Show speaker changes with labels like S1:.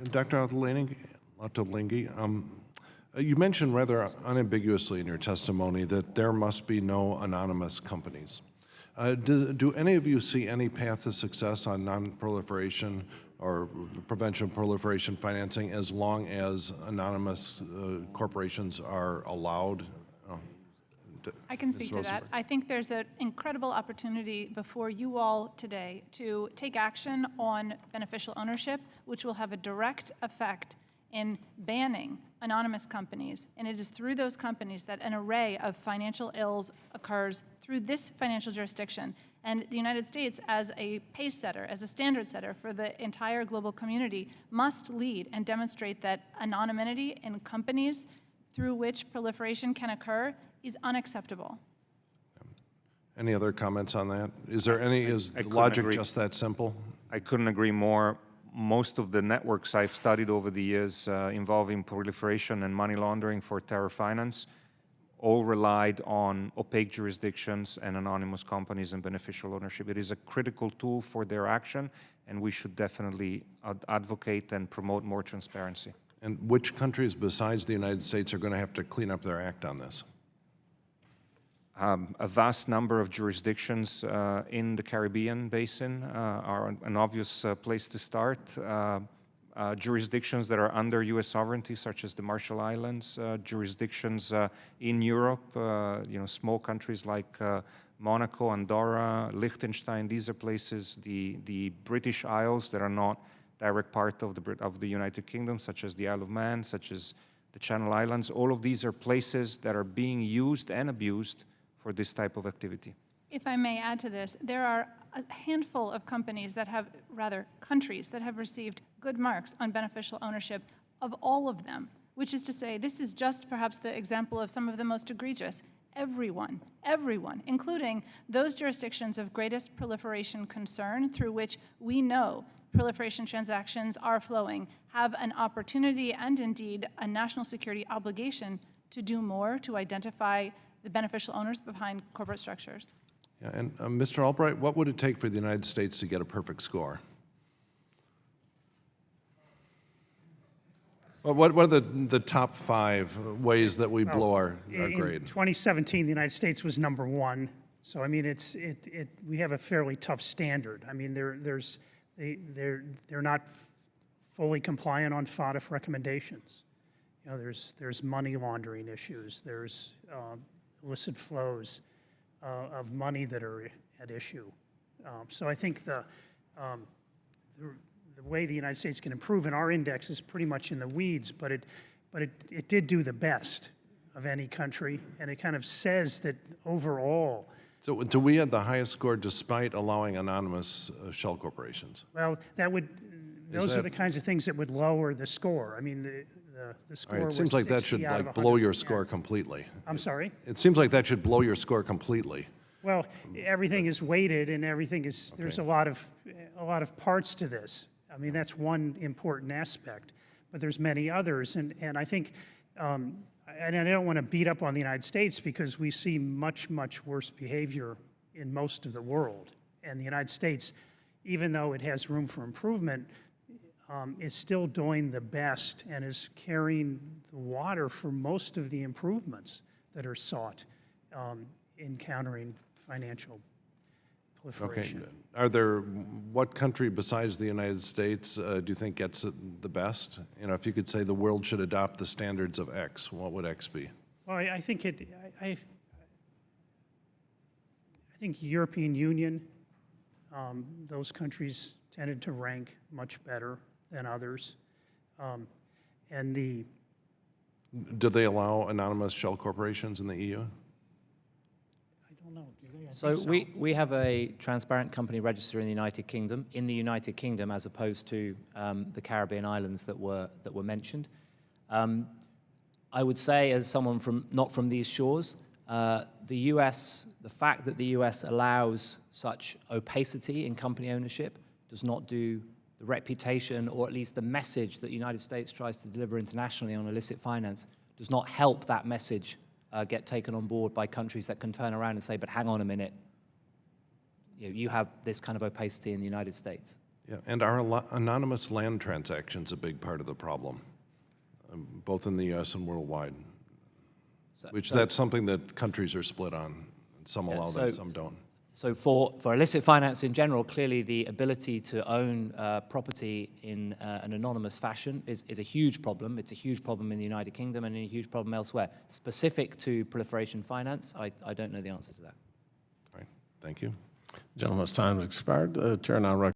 S1: Dr. Ottolenghi, you mentioned rather unambiguously in your testimony that there must be no anonymous companies. Do any of you see any path to success on non-proliferation or prevention of proliferation financing as long as anonymous corporations are allowed?
S2: I can speak to that. I think there's an incredible opportunity before you all today to take action on beneficial ownership, which will have a direct effect in banning anonymous companies. And it is through those companies that an array of financial ills occurs through this financial jurisdiction. And the United States, as a pace setter, as a standard setter for the entire global community, must lead and demonstrate that anonymity in companies through which proliferation can occur is unacceptable.
S1: Any other comments on that? Is there any, is the logic just that simple?
S3: I couldn't agree more. Most of the networks I've studied over the years involving proliferation and money laundering for terror finance all relied on opaque jurisdictions and anonymous companies and beneficial ownership. It is a critical tool for their action, and we should definitely advocate and promote more transparency.
S1: And which countries besides the United States are going to have to clean up their act on this?
S3: A vast number of jurisdictions in the Caribbean basin are an obvious place to start. Jurisdictions that are under U.S. sovereignty, such as the Marshall Islands, jurisdictions in Europe, small countries like Monaco, Andorra, Liechtenstein. These are places, the British Isles that are not direct part of the United Kingdom, such as the Isle of Man, such as the Channel Islands. All of these are places that are being used and abused for this type of activity.
S2: If I may add to this, there are a handful of companies that have, rather countries that have received good marks on beneficial ownership of all of them, which is to say this is just perhaps the example of some of the most egregious. Everyone, including those jurisdictions of greatest proliferation concern through which we know proliferation transactions are flowing, have an opportunity and indeed a national security obligation to do more to identify the beneficial owners behind corporate structures.
S1: Yeah, and Mr. Albright, what would it take for the United States to get a perfect score? Well, what are the top 5 ways that we blow our grade?
S4: In 2017, the United States was #1. So I mean, we have a fairly tough standard. I mean, they're not fully compliant on FATF recommendations. You know, there's money laundering issues. There's illicit flows of money that are at issue. So I think the way the United States can improve, and our index is pretty much in the weeds, but it did do the best of any country, and it kind of says that overall.
S1: So do we have the highest score despite allowing anonymous shell corporations?
S4: Well, those are the kinds of things that would lower the score. I mean, the score
S1: All right, it seems
S4: was
S1: like that should
S4: 60 out of
S1: like blow your
S4: 100.
S1: score completely.
S4: I'm sorry?
S1: It seems like that should blow your score completely.
S4: Well, everything is weighted, and everything is. There's a lot of parts to this. I mean, that's one important aspect, but there's many others, and I think, and I don't want to beat up on the United States because we see much worse behavior in most of the world, and the United States, even though it has room for improvement, is still doing the best and is carrying the water for most of the improvements that are sought in countering financial proliferation.
S1: Okay. What country besides the United States do you think gets it the best? You know, if you could say the world should adopt the standards of X, what would X be?
S4: Well, I think I think European Union, those countries tended to rank much better than others.
S1: Do they allow anonymous shell corporations in the EU?
S4: I don't know. Do they?
S5: So we have a transparent company register in the United Kingdom, as opposed to the Caribbean islands that were mentioned. I would say, as someone not from these shores, the fact that the US allows such opacity in company ownership does not do the reputation, or at least the message that the United States tries to deliver internationally on illicit finance, does not help that message get taken on board by countries that can turn around and say, but hang on a minute, you have this kind of opacity in the United States.
S1: Yeah, and are anonymous land transactions a big part of the problem, both in the U.S. and worldwide? That's something that countries are split on. Some allow that, some don't.
S5: So for illicit finance in general, clearly the ability to own property in an anonymous fashion is a huge problem. It's a huge problem in the United Kingdom and a huge problem elsewhere. Specific to proliferation finance, I don't know the answer to that.
S1: All right, thank you.
S6: Gentleman's time has expired. Chair now recognizes